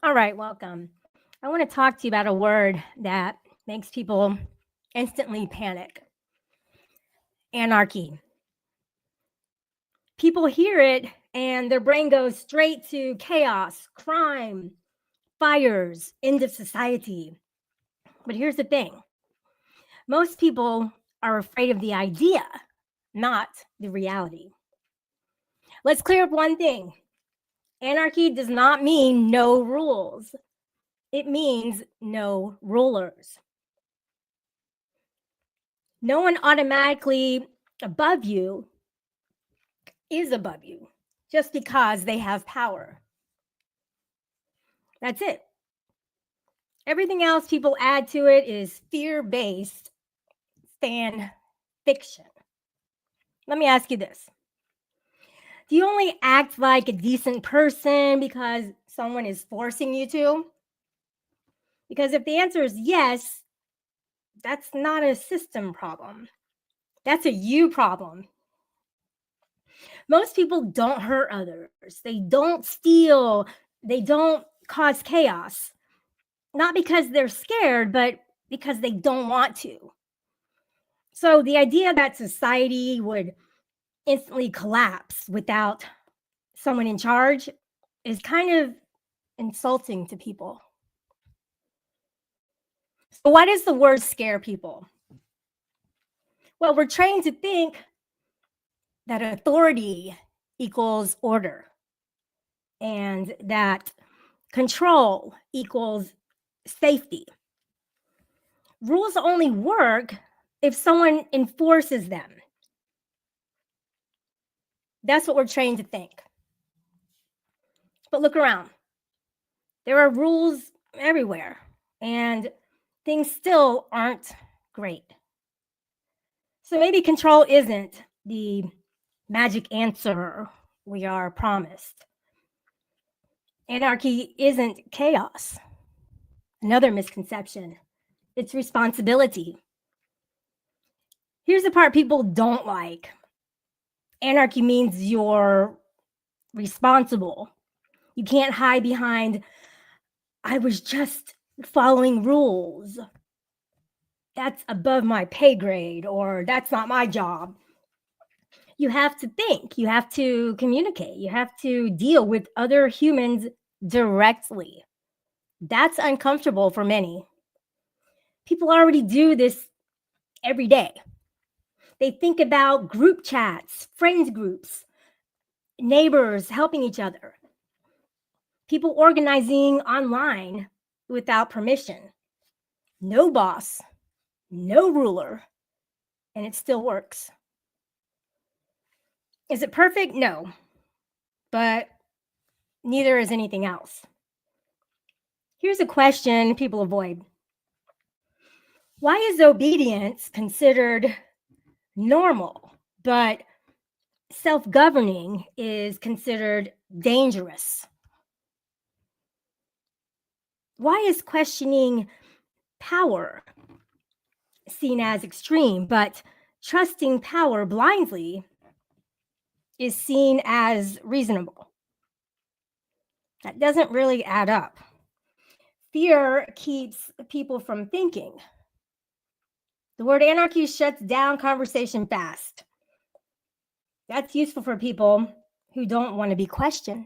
All right, welcome. I want to talk to you about a word that makes people instantly panic: anarchy. People hear it and their brain goes straight to chaos, crime, fires, end of society. But here's the thing: most people are afraid of the idea, not the reality. Let's clear up one thing: anarchy does not mean no rules, it means no rulers. No one automatically above you is above you just because they have power. That's it. Everything else people add to it is fear based fan fiction. Let me ask you this: do you only act like a decent person because someone is forcing you to? Because if the answer is yes, that's not a system problem, that's a you problem. Most people don't hurt others, they don't steal, they don't cause chaos, not because they're scared, but because they don't want to. So the idea that society would instantly collapse without someone in charge is kind of insulting to people. So why does the word scare people? Well, we're trained to think that authority equals order and that control equals safety. Rules only work if someone enforces them. That's what we're trained to think. But look around. There are rules everywhere, and things still aren't great. So maybe control isn't the magic answer we are promised. Anarchy isn't chaos. Another misconception: it's responsibility. Here's the part people don't like: anarchy means you're responsible. You can't hide behind, I was just following rules. That's above my pay grade, or that's not my job. You have to think, you have to communicate, you have to deal with other humans directly. That's uncomfortable for many. People already do this every day. They think about group chats, friends groups, neighbors helping each other, people organizing online without permission. No boss, no ruler, and it still works. Is it perfect? No, but neither is anything else. Here's a question people avoid: why is obedience considered normal, but self governing is considered dangerous? Why is questioning power seen as extreme, but trusting power blindly is seen as reasonable? That doesn't really add up. Fear keeps people from thinking. The word anarchy shuts down conversation fast. That's useful for people who don't want to be questioned.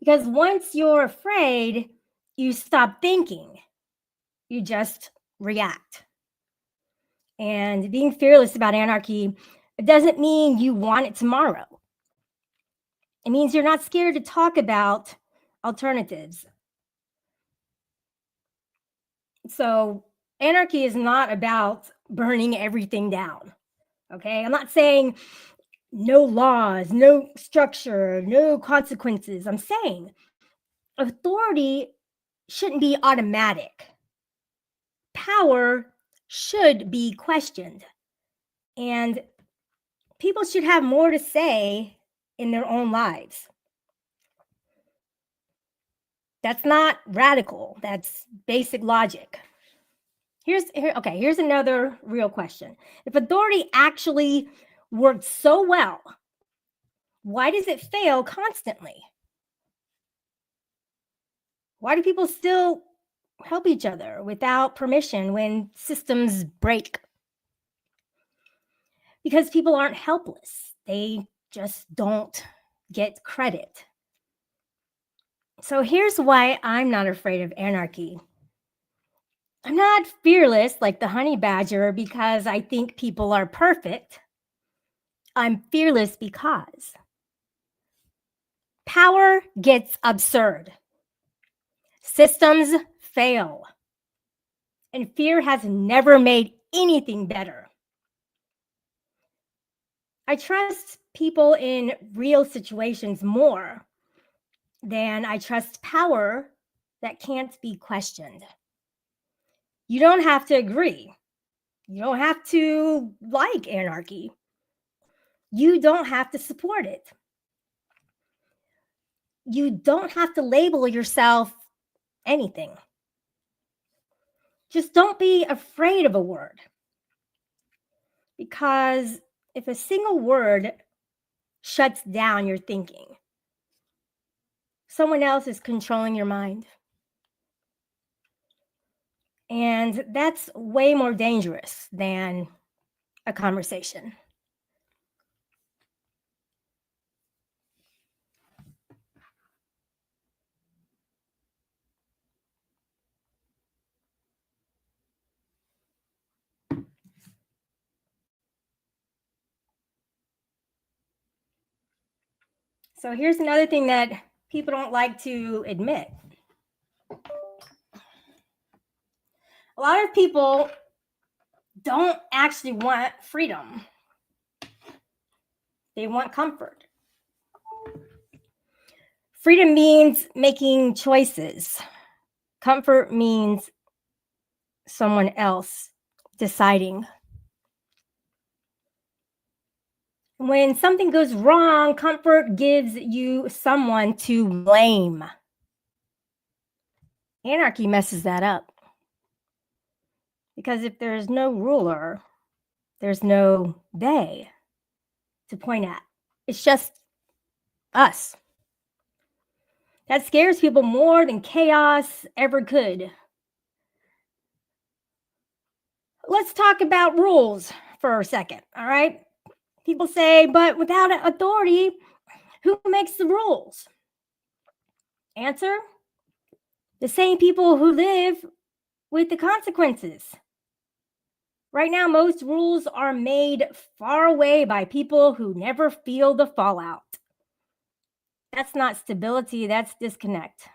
Because once you're afraid, you stop thinking, you just react. And being fearless about anarchy, it doesn't mean you want it tomorrow. It means you're not scared to talk about alternatives. So, anarchy is not about burning everything down. Okay? I'm not saying no laws, no structure, no consequences. I'm saying authority shouldn't be automatic. Power should be questioned. And people should have more to say in their own lives. That's not radical, that's basic logic. Here's another real question. If authority actually worked so well, why does it fail constantly? Why do people still help each other without permission when systems break? Because people aren't helpless. They just don't get credit. So here's why I'm not afraid of anarchy. I'm not fearless like the honey badger because I think people are perfect. I'm fearless because power gets absurd, systems fail, and fear has never made anything better. I trust people in real situations more than I trust power that can't be questioned. You don't have to agree. You don't have to like anarchy. You don't have to support it. You don't have to label yourself anything. Just don't be afraid of a word. Because if a single word shuts down your thinking, someone else is controlling your mind. And that's way more dangerous than a conversation. So here's another thing that people don't like to admit. A lot of people don't actually want freedom. They want comfort. Freedom means making choices. Comfort means someone else deciding. When something goes wrong, comfort gives you someone to blame. Anarchy messes that up. Because if there's no ruler, there's no they to point at. It's just us. That scares people more than chaos ever could. Let's talk about rules for a second, all right? People say, but without authority, who makes the rules? Answer: the same people who live with the consequences. Right now, most rules are made far away by people who never feel the fallout. That's not stability, that's disconnect.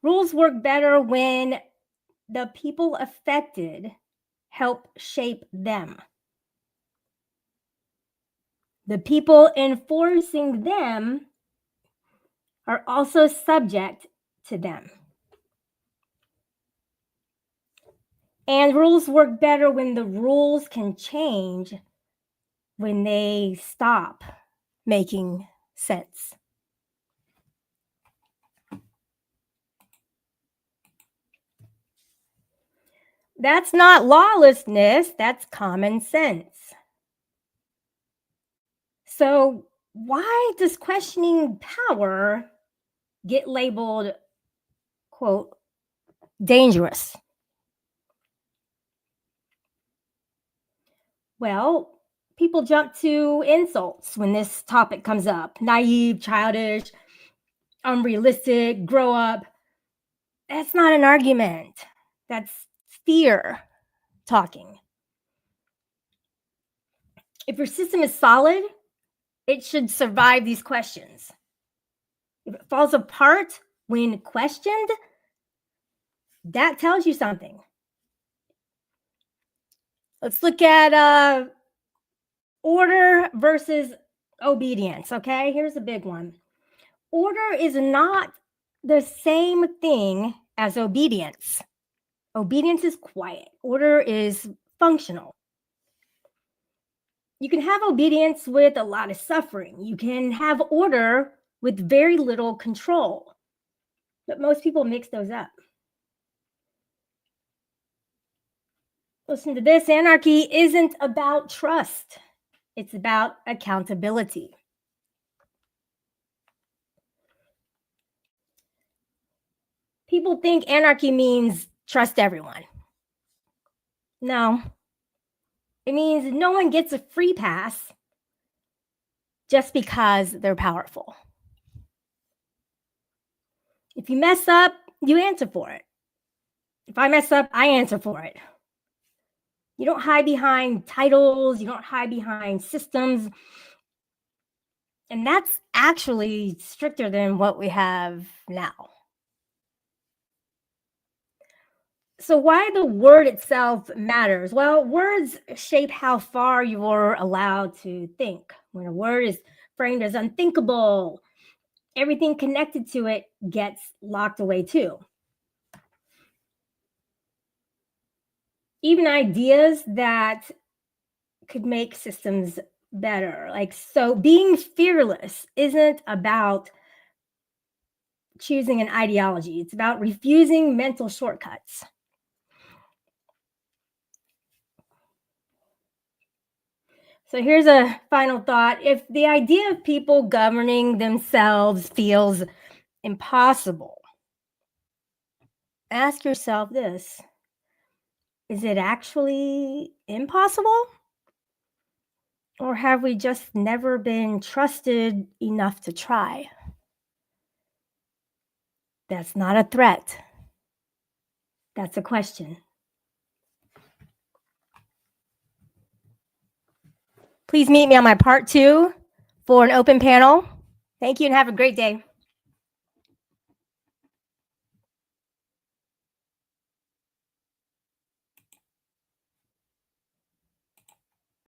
Rules work better when the people affected help shape them. The people enforcing them are also subject to them. And rules work better when the rules can change when they stop making sense. That's not lawlessness, that's common sense. So, why does questioning power get labeled, quote, dangerous? Well, people jump to insults when this topic comes up: naive, childish, unrealistic, grow up. That's not an argument. That's fear talking. If your system is solid, it should survive these questions. If it falls apart when questioned, that tells you something. Let's look at order versus obedience, okay? Here's a big one. Order is not the same thing as obedience. Obedience is quiet, order is functional. You can have obedience with a lot of suffering. You can have order with very little control. But most people mix those up. Listen to this: anarchy isn't about trust, it's about accountability. People think anarchy means trust everyone. No, it means no one gets a free pass just because they're powerful. If you mess up, you answer for it. If I mess up, I answer for it. You don't hide behind titles, you don't hide behind systems. And that's actually stricter than what we have now. So, why the word itself matters? Well, words shape how far you're allowed to think. When a word is framed as unthinkable, everything connected to it gets locked away too. Even ideas that could make systems better. Like, so being fearless isn't about choosing an ideology, it's about refusing mental shortcuts. So here's a final thought. If the idea of people governing themselves feels impossible, ask yourself this: is it actually impossible? Or have we just never been trusted enough to try? That's not a threat. That's a question. Please meet me on my part 2 for an open panel. Thank you and have a great day.